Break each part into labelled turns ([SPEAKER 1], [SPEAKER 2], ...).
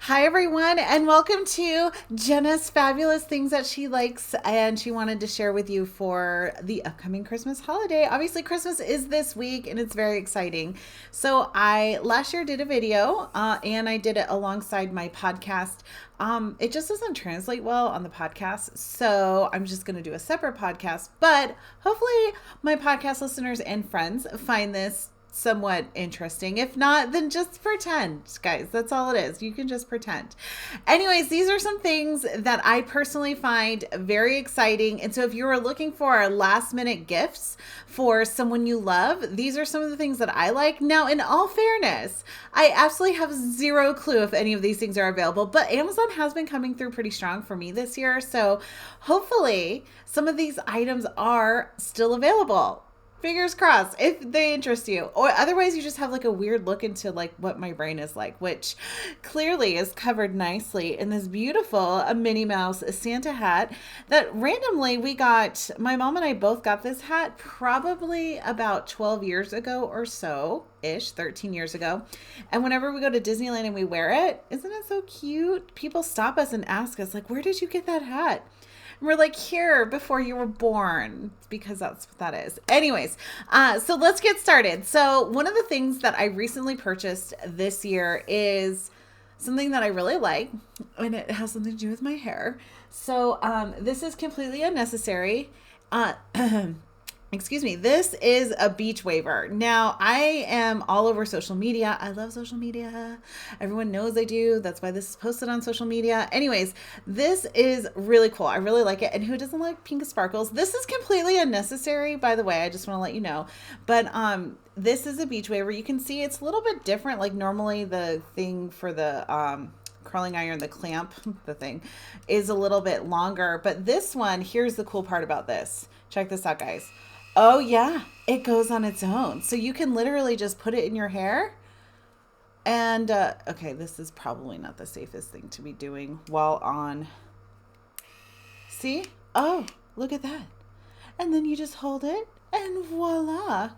[SPEAKER 1] Hi, everyone, and welcome to Jenna's fabulous things that she likes and she wanted to share with you for the upcoming Christmas holiday. Obviously, Christmas is this week and it's very exciting. So, I last year did a video and I did it alongside my podcast. It just doesn't translate well on the podcast, so I'm just going to do a separate podcast. But hopefully, my podcast listeners and friends find this somewhat interesting. If not, then just pretend, guys. That's all it is. You can just pretend. Anyways, these are some things that I personally find very exciting. And so if you are looking for last minute gifts for someone you love, these are some of the things that I like. Now, in all fairness, I absolutely have zero clue if any of these things are available, but Amazon has been coming through pretty strong for me this year. So hopefully some of these items are still available. Fingers crossed if they interest you, or otherwise you just have like a weird look into like what my brain is like, which clearly is covered nicely in this beautiful Minnie Mouse Santa hat that randomly we got. My mom and I both got this hat probably about 12 years ago or so ish, 13 years ago. And whenever we go to Disneyland and we wear it, isn't it so cute? People stop us and ask us like, where did you get that hat? We're like, here, before you were born, because that's what that is. Anyways, so let's get started. So one of the things that I recently purchased this year is something that I really like, and it has something to do with my hair. So this is completely unnecessary. Excuse me. This is a beach waiver. Now, I am all over social media. I love social media. Everyone knows I do. That's why this is posted on social media. Anyways, this is really cool. I really like it. And who doesn't like pink sparkles? This is completely unnecessary, by the way. I just want to let you know. But this is a beach waiver. You can see it's a little bit different. Like normally the thing for the curling iron, the clamp, the thing is a little bit longer. But this one, here's the cool part about this. Check this out, guys. Oh, yeah, it goes on its own. So you can literally just put it in your hair. And, okay, this is probably not the safest thing to be doing while on. See? Oh, look at that. And then you just hold it and voila.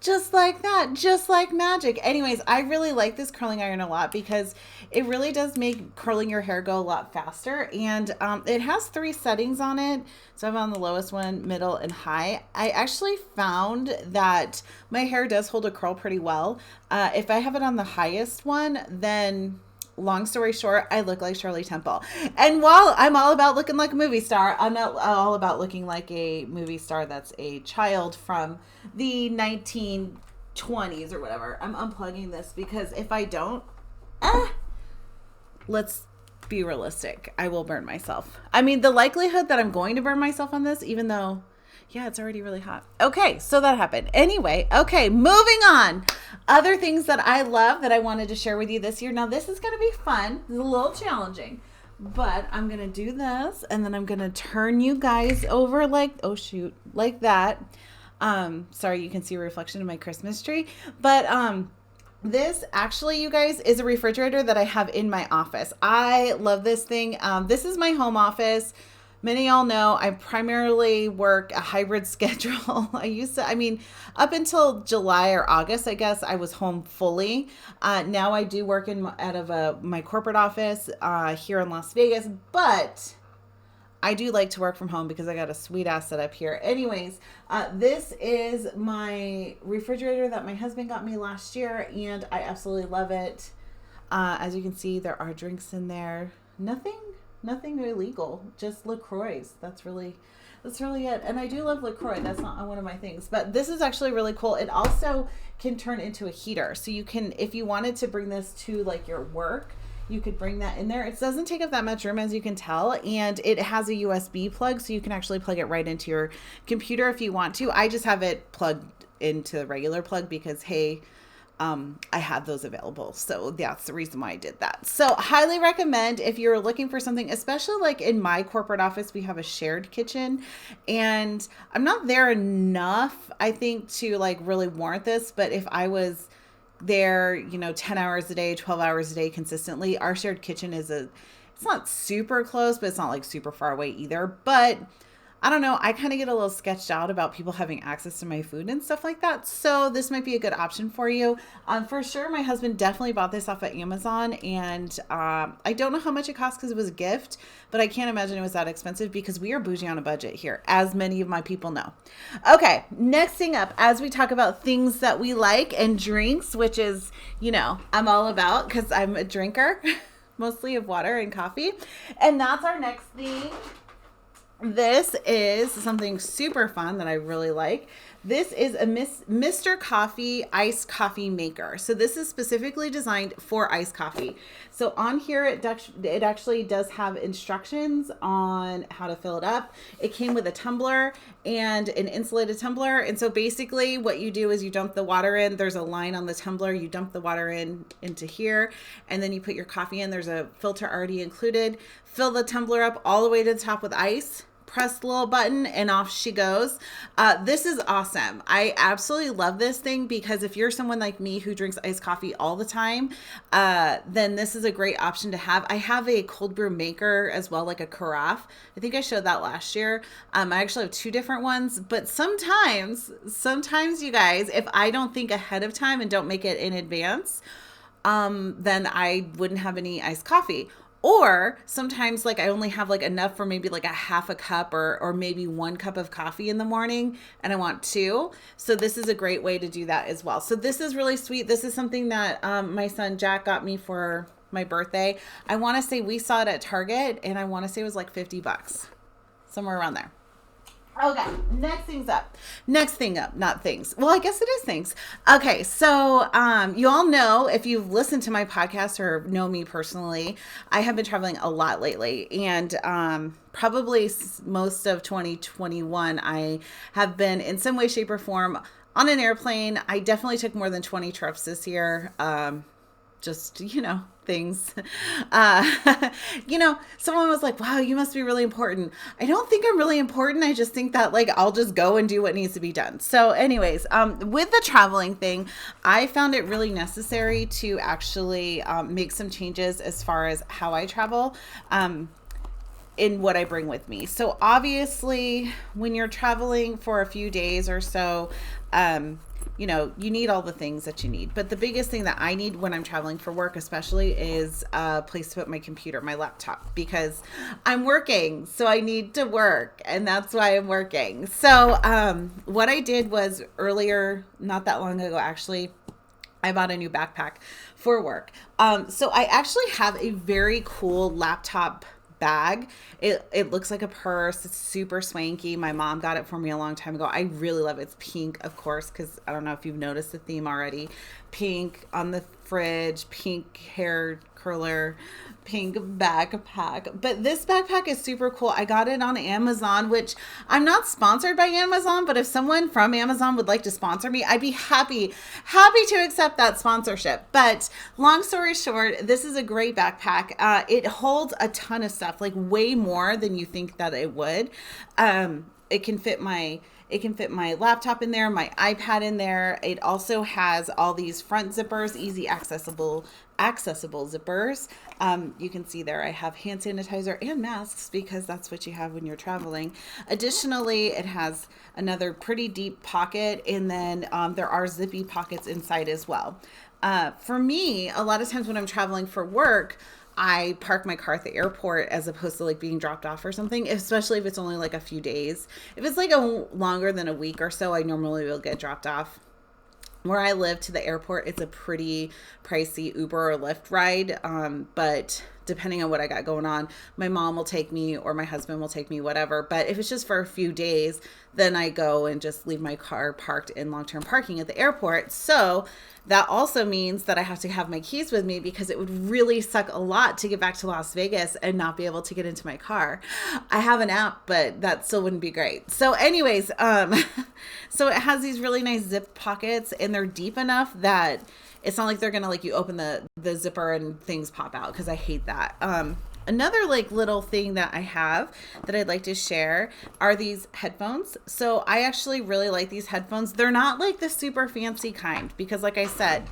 [SPEAKER 1] Just like that, just like magic. Anyways, I really like this curling iron a lot because it really does make curling your hair go a lot faster. And it has 3 settings on it. So I'm on the lowest one, middle, and high. I actually found that my hair does hold a curl pretty well. If I have it on the highest one, then long story short, I look like Shirley Temple. And while I'm all about looking like a movie star, I'm not all about looking like a movie star that's a child from the 1920s or whatever. I'm unplugging this because if I don't, let's be realistic. I will burn myself. I mean, the likelihood that I'm going to burn myself on this, even though yeah, it's already really hot. Okay, so that happened. Anyway, okay, moving on. Other things that I love that I wanted to share with you this year. Now, this is going to be fun. It's a little challenging, but I'm going to do this, and then I'm going to turn you guys over like, oh, shoot, like that. Sorry, you can see a reflection of my Christmas tree, but this actually, you guys, is a refrigerator that I have in my office. I love this thing. This is my home office. Many of y'all know I primarily work a hybrid schedule. Up until July or August, I guess, I was home fully. Now I do work out of my corporate office here in Las Vegas, but I do like to work from home because I got a sweet ass setup here. Anyways, this is my refrigerator that my husband got me last year, and I absolutely love it. As you can see, there are drinks in there. Nothing illegal, just LaCroix. That's really it. And I do love LaCroix. That's not one of my things. But this is actually really cool. It also can turn into a heater. So you can, if you wanted to bring this to like your work, you could bring that in there. It doesn't take up that much room, as you can tell. And it has a USB plug, so you can actually plug it right into your computer if you want to. I just have it plugged into the regular plug because, hey, I had those available. So that's the reason why I did that. So highly recommend if you're looking for something, especially like in my corporate office, we have a shared kitchen and I'm not there enough, I think, to like really warrant this. But if I was there, 10 hours a day, 12 hours a day consistently, our shared kitchen it's not super close, but it's not like super far away either. But I don't know, I kind of get a little sketched out about people having access to my food and stuff like that. So this might be a good option for you. For sure, my husband definitely bought this off of Amazon, and I don't know how much it cost because it was a gift, but I can't imagine it was that expensive because we are bougie on a budget here, as many of my people know. Okay, next thing up, as we talk about things that we like and drinks, which is, I'm all about because I'm a drinker, mostly of water and coffee. And that's our next thing. This is something super fun that I really like. This is a Mr. Coffee iced coffee maker. So this is specifically designed for iced coffee. So on here, it actually does have instructions on how to fill it up. It came with a tumbler and an insulated tumbler. And so basically what you do is you dump the water in. There's a line on the tumbler. You dump the water into here, and then you put your coffee in. There's a filter already included. Fill the tumbler up all the way to the top with ice. Press the little button and off she goes. This is awesome. I absolutely love this thing because if you're someone like me who drinks iced coffee all the time, then this is a great option to have. I have a cold brew maker as well, like a carafe. I think I showed that last year. I actually have two different ones, but sometimes you guys, if I don't think ahead of time and don't make it in advance, then I wouldn't have any iced coffee. Or sometimes like I only have like enough for maybe like a half a cup or maybe 1 cup of coffee in the morning and I want 2. So this is a great way to do that as well. So this is really sweet. This is something that my son Jack got me for my birthday. I want to say we saw it at Target and I want to say it was like $50, somewhere around there. Okay, next thing up, not things. Well, I guess it is things. Okay, so you all know, if you've listened to my podcast or know me personally, I have been traveling a lot lately. And probably most of 2021, I have been in some way, shape, or form on an airplane. I definitely took more than 20 trips this year. Just, things. Someone was like, wow, you must be really important. I don't think I'm really important. I just think that like, I'll just go and do what needs to be done. So anyways, with the traveling thing, I found it really necessary to actually make some changes as far as how I travel. In what I bring with me. So obviously when you're traveling for a few days or so, you need all the things that you need. But the biggest thing that I need when I'm traveling for work, especially, is a place to put my computer, my laptop, because I'm working. So I need to work, and that's why I'm working. So what I did was earlier, not that long ago, actually, I bought a new backpack for work. So I actually have a very cool laptop bag. It looks like a purse. It's super swanky. My mom got it for me a long time ago. I really love it. It's pink, of course, because I don't know if you've noticed the theme already. Pink on the fridge, pink hair curler, pink backpack. But this backpack is super cool. I got it on Amazon, which I'm not sponsored by Amazon, but if someone from Amazon would like to sponsor me, I'd be happy to accept that sponsorship. But long story short, this is a great backpack. It holds a ton of stuff, like way more than you think that it would. It can fit my laptop in there, my iPad in there. It also has all these front zippers, easy accessible zippers. You can see there I have hand sanitizer and masks because that's what you have when you're traveling. Additionally, it has another pretty deep pocket, and then there are zippy pockets inside as well. For me, a lot of times when I'm traveling for work, I park my car at the airport as opposed to like being dropped off or something, especially if it's only like a few days. If it's like longer than a week or so, I normally will get dropped off. Where I live to the airport, it's a pretty pricey Uber or Lyft ride, but depending on what I got going on, my mom will take me or my husband will take me, whatever. But if it's just for a few days, then I go and just leave my car parked in long-term parking at the airport. So that also means that I have to have my keys with me because it would really suck a lot to get back to Las Vegas and not be able to get into my car. I have an app, but that still wouldn't be great. So anyways, so it has these really nice zip pockets, and they're deep enough that it's not like they're going to like you open the zipper and things pop out, because I hate that. Another like little thing that I have that I'd like to share are these headphones. So I actually really like these headphones. They're not like the super fancy kind because, like I said,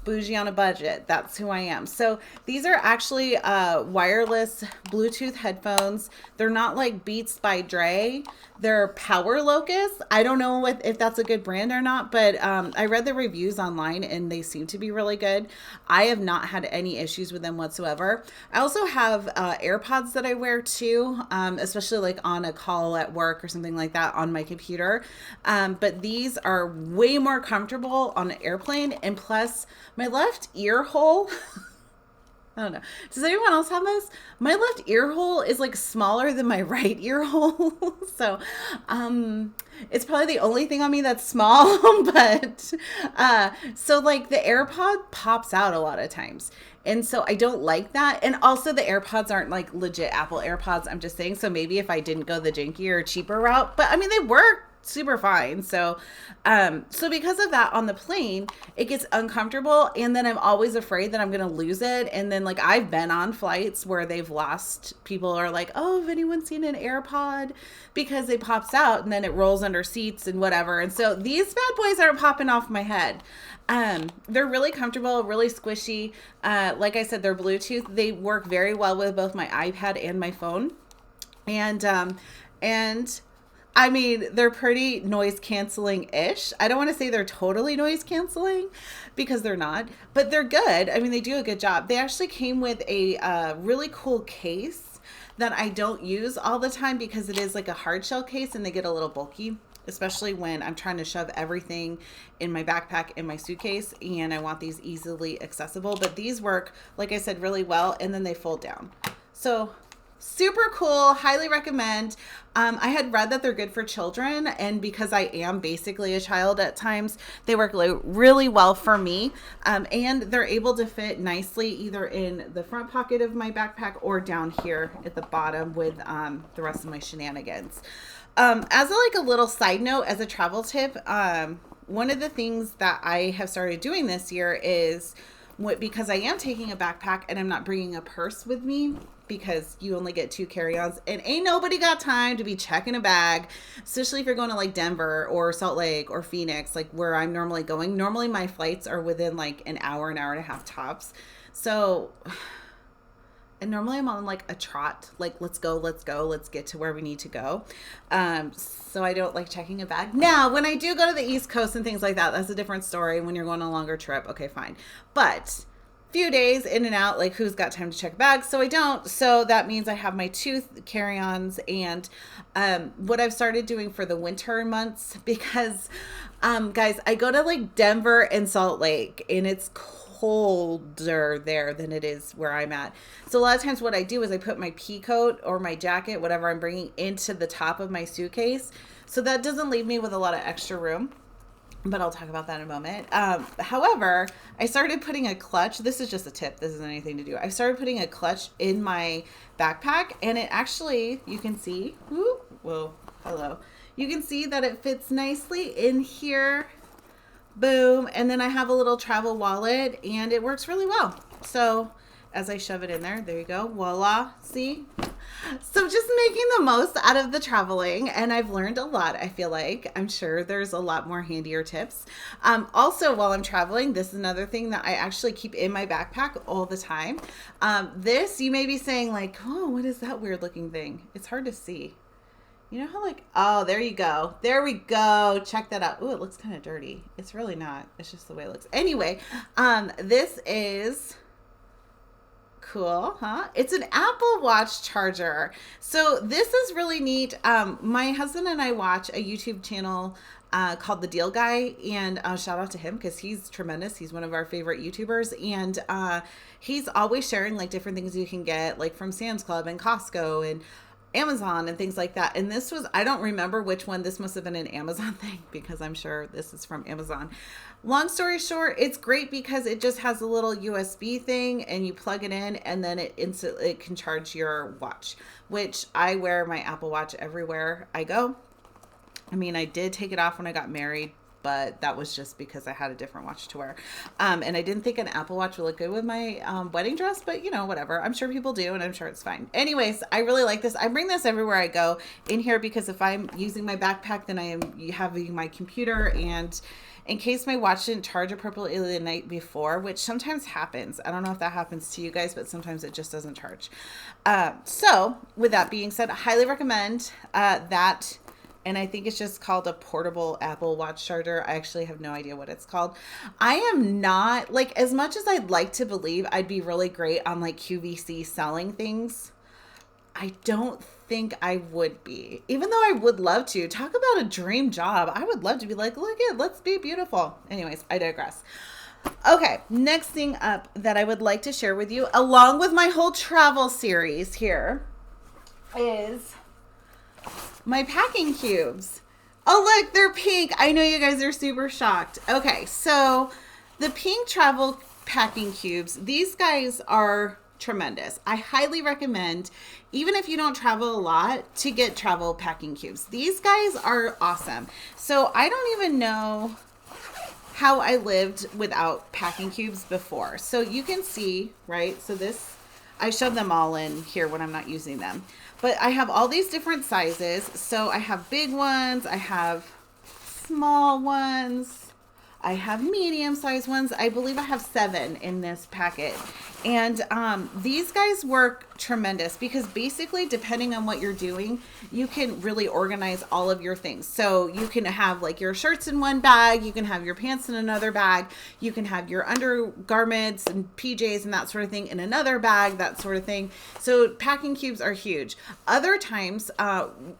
[SPEAKER 1] bougie on a budget. That's who I am. So these are actually wireless Bluetooth headphones. They're not like Beats by Dre. They're Power Locus. I don't know if that's a good brand or not, but I read the reviews online and they seem to be really good. I have not had any issues with them whatsoever. I also have AirPods that I wear too, especially like on a call at work or something like that on my computer. But these are way more comfortable on an airplane, and plus my left ear hole I don't know. Does anyone else have this? My left ear hole is like smaller than my right ear hole. So, it's probably the only thing on me that's small, but, so like the AirPod pops out a lot of times. And so I don't like that. And also the AirPods aren't like legit Apple AirPods. I'm just saying. So maybe if I didn't go the jankier or cheaper route, but I mean, they work super fine. So because of that on the plane, it gets uncomfortable, and then I'm always afraid that I'm going to lose it. And then like I've been on flights where they've lost, people are like, oh, have anyone seen an AirPod? Because it pops out and then it rolls under seats and whatever. And so these bad boys aren't popping off my head. They're really comfortable, really squishy. Like I said, they're Bluetooth. They work very well with both my iPad and my phone. And I mean, they're pretty noise canceling-ish. I don't want to say they're totally noise canceling because they're not, but they're good. I mean, they do a good job. They actually came with a really cool case that I don't use all the time because it is like a hard shell case and they get a little bulky, especially when I'm trying to shove everything in my backpack in my suitcase, and I want these easily accessible. But these work, like I said, really well, and then they fold down. So super cool. Highly recommend. I had read that they're good for children, and because I am basically a child at times, they work really well for me. And they're able to fit nicely either in the front pocket of my backpack or down here at the bottom with the rest of my shenanigans. As a little side note, as a travel tip, one of the things that I have started doing this year is because I am taking a backpack and I'm not bringing a purse with me, because you only get 2 carry-ons and ain't nobody got time to be checking a bag, especially if you're going to like Denver or Salt Lake or Phoenix, like where I'm normally going. Normally my flights are within like an hour and a half tops. So, and normally I'm on like a trot, like let's go, let's get to where we need to go. So I don't like checking a bag. Now, when I do go to the East Coast and things like that, that's a different story. When you're going on a longer trip, okay, fine. But few days in and out, like who's got time to check bags? So I don't. So that means I have my 2 carry-ons, and what I've started doing for the winter months, because guys, I go to like Denver and Salt Lake, and it's colder there than it is where I'm at. So a lot of times what I do is I put my pea coat or my jacket, whatever I'm bringing, into the top of my suitcase, so that doesn't leave me with a lot of extra room. But I'll talk about that in a moment. However, I started putting a clutch. This is just a tip. This isn't anything to do. I started putting a clutch in my backpack, and it actually, you can see, whoa, hello. You can see that it fits nicely in here. Boom. And then I have a little travel wallet, and it works really well. So as I shove it in there you go. Voila. See? So just making the most out of the traveling, and I've learned a lot. I feel like I'm sure there's a lot more handier tips. Also, while I'm traveling, this is another thing that I actually keep in my backpack all the time. This, you may be saying like, oh, what is that weird looking thing? It's hard to see. You know how like, oh, there you go. There we go. Check that out. Oh, it looks kind of dirty. It's really not. It's just the way it looks. Anyway, this is cool, huh? It's an Apple Watch charger. So this is really neat. My husband and I watch a YouTube channel called The Deal Guy, and shout out to him because he's tremendous. He's one of our favorite YouTubers, and he's always sharing like different things you can get like from Sam's Club and Costco and Amazon and things like that. And this was, I don't remember which one. This must have been an Amazon thing because I'm sure this is from Amazon. Long story short, it's great because it just has a little USB thing and you plug it in, and then it can charge your watch, which I wear my Apple Watch everywhere I go. I mean, I did take it off when I got married but that was just because I had a different watch to wear. And I didn't think an Apple Watch would look good with my wedding dress, but you know, whatever. I'm sure people do, and I'm sure it's fine. Anyways, I really like this. I bring this everywhere I go in here because if I'm using my backpack, then I am having my computer, and in case my watch didn't charge appropriately the night before, which sometimes happens. I don't know if that happens to you guys, but sometimes it just doesn't charge. So with that being said, I highly recommend that. And I think it's just called a portable Apple Watch charger. I actually have no idea what it's called. I am not, like, as much as I'd like to believe I'd be really great on like QVC selling things, I don't think I would be. Even though I would love to. Talk about a dream job. I would love to be like, look it, let's be beautiful. Anyways, I digress. Okay, next thing up that I would like to share with you, along with my whole travel series here, is my packing cubes. Oh, look, they're pink. I know you guys are super shocked. Okay, so the pink travel packing cubes, these guys are tremendous. I highly recommend, even if you don't travel a lot, to get travel packing cubes. These guys are awesome. So I don't even know how I lived without packing cubes before. So you can see, right? So this, I shove them all in here when I'm not using them. But I have all these different sizes. So I have big ones, I have small ones, I have medium-sized ones. I believe I have 7 in this packet. And these guys work tremendous because basically, depending on what you're doing, you can really organize all of your things. So you can have like your shirts in one bag, you can have your pants in another bag, you can have your undergarments and PJs and that sort of thing in another bag, that sort of thing. So packing cubes are huge. Other times,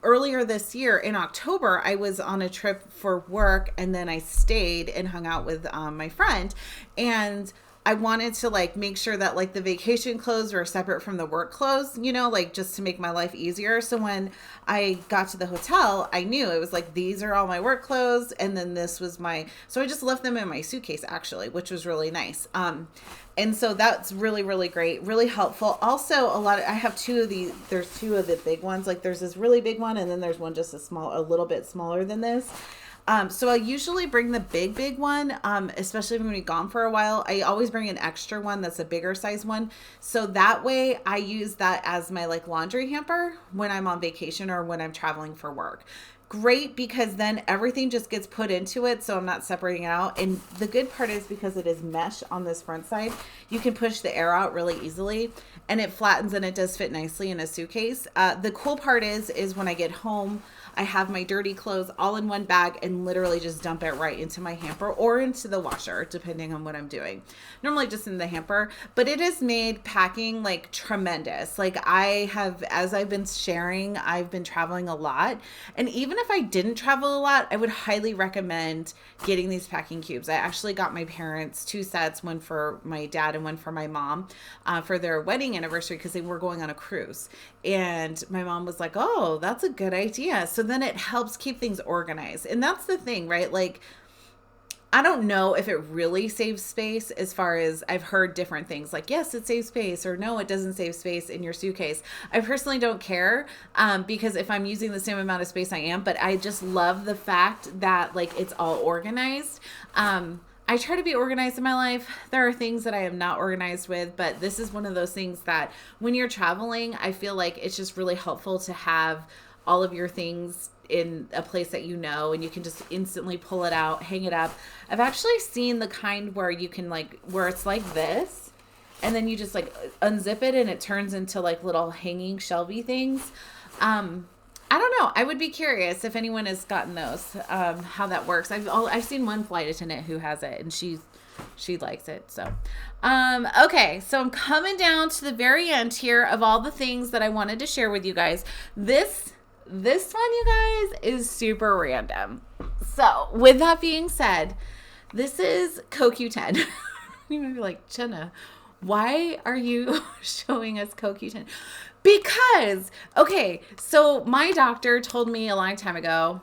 [SPEAKER 1] earlier this year in October, I was on a trip for work, and then I stayed and hung out with my friend, and I wanted to like make sure that like the vacation clothes were separate from the work clothes, you know, like just to make my life easier. So when I got to the hotel, I knew it was like, these are all my work clothes. And then this was so I just left them in my suitcase actually, which was really nice. And so that's really, really great, really helpful. Also, I have 2 of these, there's 2 of the big ones. Like there's this really big one, and then there's one just a little bit smaller than this. So I usually bring the big one, especially when we're gone for a while. I always bring an extra one that's a bigger size one. So that way I use that as my like laundry hamper when I'm on vacation or when I'm traveling for work. Great, because then everything just gets put into it, so I'm not separating it out. And the good part is, because it is mesh on this front side, you can push the air out really easily, and it flattens, and it does fit nicely in a suitcase. The cool part is when I get home, I have my dirty clothes all in one bag and literally just dump it right into my hamper or into the washer, depending on what I'm doing. Normally just in the hamper, but it has made packing like tremendous. Like as I've been sharing, I've been traveling a lot. And even if I didn't travel a lot, I would highly recommend getting these packing cubes. I actually got my parents 2 sets, one for my dad and one for my mom, for their wedding anniversary, because they were going on a cruise. And my mom was like, oh, that's a good idea. So then it helps keep things organized. And that's the thing, right? Like, I don't know if it really saves space, as far as I've heard different things like, yes, it saves space, or no, it doesn't save space in your suitcase. I personally don't care, because if I'm using the same amount of space I am, but I just love the fact that like it's all organized. I try to be organized in my life. There are things that I am not organized with, but this is one of those things that when you're traveling, I feel like it's just really helpful to have all of your things in a place that you know, and you can just instantly pull it out, hang it up. I've actually seen the kind where you can where it's like this, and then you just like unzip it and it turns into like little hanging shelvy things. I don't know. I would be curious if anyone has gotten those, how that works. I've seen one flight attendant who has it, and she likes it. So, okay. So I'm coming down to the very end here of all the things that I wanted to share with you guys. This one, you guys, is super random. So with that being said, this is CoQ10. You might be like, Jenna, why are you showing us CoQ10? Because, okay, so my doctor told me a long time ago,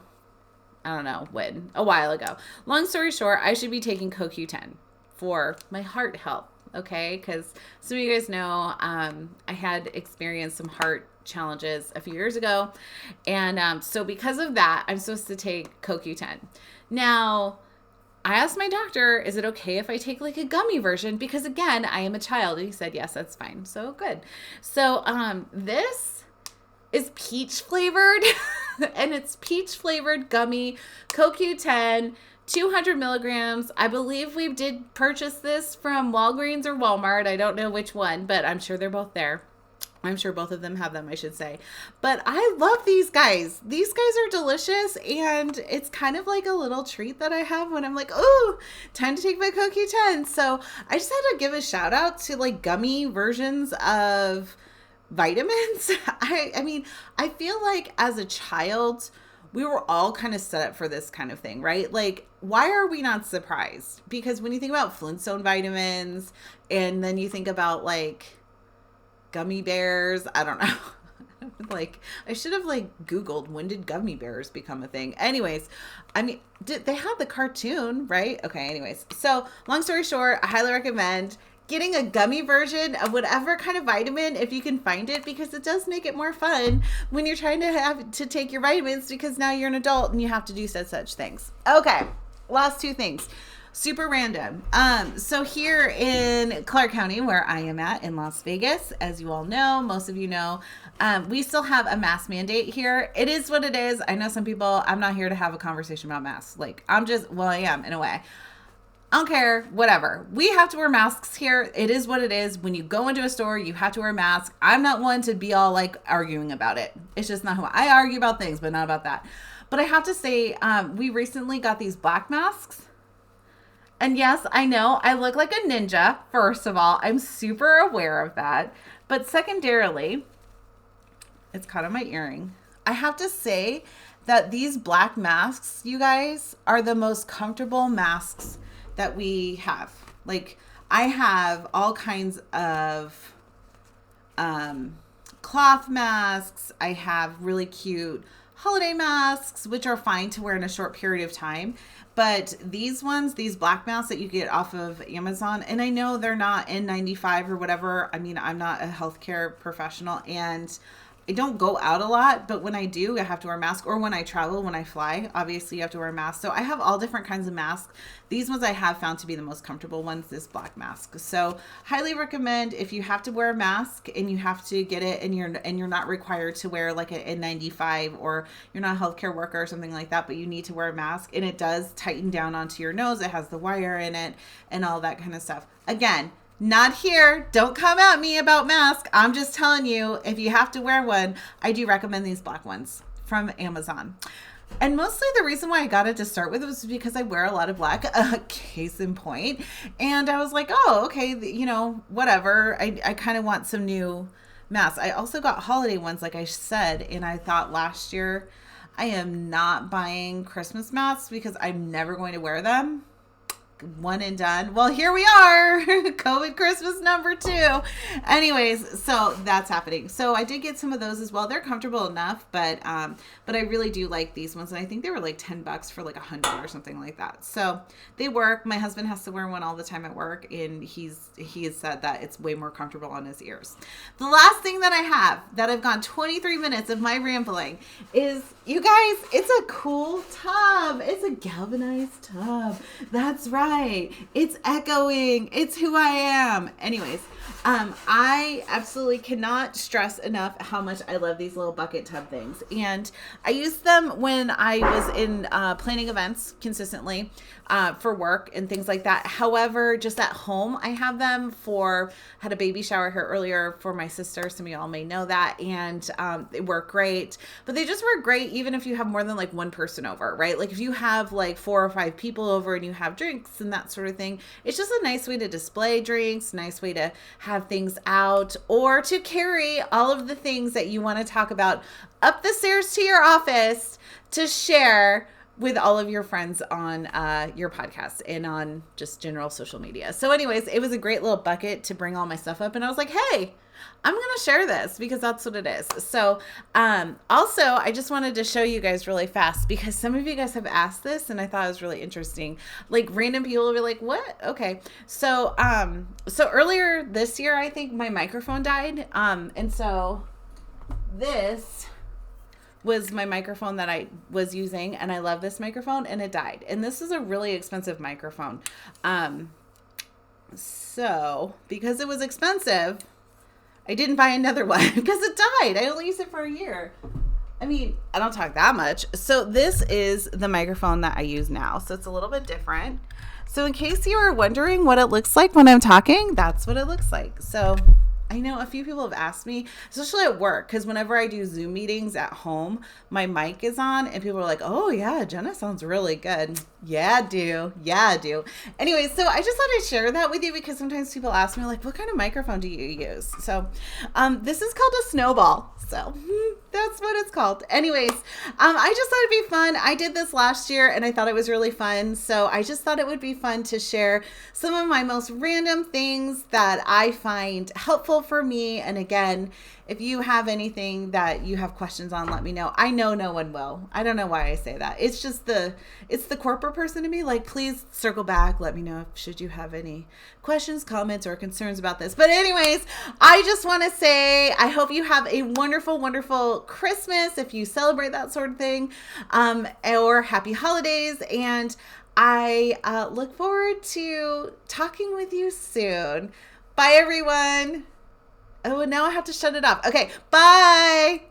[SPEAKER 1] I don't know when, a while ago. Long story short, I should be taking CoQ10 for my heart health, okay? Because some of you guys know I had experienced some heart challenges a few years ago. And so because of that, I'm supposed to take CoQ10. Now, I asked my doctor, is it okay if I take like a gummy version? Because again, I am a child. And he said, yes, that's fine. So good. So this is peach flavored and it's peach flavored gummy CoQ10, 200 milligrams. I believe we did purchase this from Walgreens or Walmart. I don't know which one, but I'm sure they're both there. I'm sure both of them have them, I should say. But I love these guys. These guys are delicious, and it's kind of like a little treat that I have when I'm like, oh, time to take my CoQ10. So I just had to give a shout out to like gummy versions of vitamins. I mean, I feel like as a child, we were all kind of set up for this kind of thing, right? Like, why are we not surprised? Because when you think about Flintstone vitamins, and then you think about like gummy bears, I don't know. Like, I should have like Googled, when did gummy bears become a thing? Anyways, I mean, they had the cartoon, right? Okay, anyways. So long story short, I highly recommend getting a gummy version of whatever kind of vitamin if you can find it, because it does make it more fun when you're trying to have to take your vitamins, because now you're an adult and you have to do such things. Okay, last two things. Super random. So here in Clark County, where I am at in Las Vegas, as you all know, most of you know, we still have a mask mandate here. It is what it is. I know some people, I'm not here to have a conversation about masks. Like, I am in a way. I don't care, whatever. We have to wear masks here. It is what it is. When you go into a store, you have to wear a mask. I'm not one to be all like arguing about it. It's just not who I argue about things, but not about that. But I have to say, we recently got these black masks. And yes, I know I look like a ninja, first of all. I'm super aware of that. But secondarily, it's caught on my earring. I have to say that these black masks, you guys, are the most comfortable masks that we have. Like, I have all kinds of cloth masks. I have really cute holiday masks, which are fine to wear in a short period of time. But these ones, these black masks that you get off of Amazon, and I know they're not N95 or whatever. I mean, I'm not a healthcare professional, and I don't go out a lot, but when I do, I have to wear a mask. Or when I travel, when I fly, obviously you have to wear a mask. So I have all different kinds of masks. These ones I have found to be the most comfortable ones, this black mask. So highly recommend, if you have to wear a mask and you have to get it, and you're not required to wear like an N95, or you're not a healthcare worker or something like that, but you need to wear a mask, and it does tighten down onto your nose. It has the wire in it and all that kind of stuff. Again, not here. Don't come at me about masks. I'm just telling you, if you have to wear one, I do recommend these black ones from Amazon. And mostly the reason why I got it to start with was because I wear a lot of black, case in point. And I was like, oh, okay, whatever. I kind of want some new masks. I also got holiday ones, like I said, and I thought last year, I am not buying Christmas masks because I'm never going to wear them. One and done. Well, here we are. COVID Christmas number 2. Anyways, so that's happening. So I did get some of those as well. They're comfortable enough, but I really do like these ones. And I think they were like $10 for like 100 or something like that. So they work. My husband has to wear one all the time at work, and he has said that it's way more comfortable on his ears. The last thing that I have, that I've gone 23 minutes of my rambling, is, you guys, it's a cool tub. It's a galvanized tub. That's right. It's echoing. It's who I am. Anyways, I absolutely cannot stress enough how much I love these little bucket tub things. And I used them when I was in planning events consistently for work and things like that. However, just at home, I have them had a baby shower here earlier for my sister. Some of y'all may know that. And they work great. But they just work great even if you have more than like one person over, right? Like if you have like 4 or 5 people over and you have drinks and that sort of thing, it's just a nice way to display drinks, nice way to have things out, or to carry all of the things that you want to talk about up the stairs to your office to share with all of your friends on your podcast and on just general social media. So anyways, it was a great little bucket to bring all my stuff up. And I was like, hey, I'm going to share this because that's what it is. So also, I just wanted to show you guys really fast because some of you guys have asked this and I thought it was really interesting. Like random people will be like, what? Okay. So earlier this year, I think my microphone died. And so this was my microphone that I was using, and I love this microphone, and it died. And this is a really expensive microphone. So because it was expensive, I didn't buy another one because it died. I only used it for a year. I mean, I don't talk that much. So this is the microphone that I use now. So it's a little bit different. So in case you were wondering what it looks like when I'm talking, that's what it looks like. So I know a few people have asked me, especially at work, because whenever I do Zoom meetings at home, my mic is on and people are like, oh yeah, Jenna sounds really good. Yeah, I do. Yeah, I do. Anyway, so I just thought I'd share that with you because sometimes people ask me like, what kind of microphone do you use? So this is called a Snowball. So that's what it's called. Anyways, I just thought it'd be fun. I did this last year and I thought it was really fun. So I just thought it would be fun to share some of my most random things that I find helpful for me. And again, if you have anything that you have questions on, let me know. I know no one will. I don't know why I say that. It's just it's the corporate person to me. Like, please circle back. Let me know should you have any questions, comments, or concerns about this. But anyways, I just want to say I hope you have a wonderful, wonderful Christmas if you celebrate that sort of thing, or happy holidays. And I look forward to talking with you soon. Bye, everyone. Oh, now I have to shut it off. Okay, bye.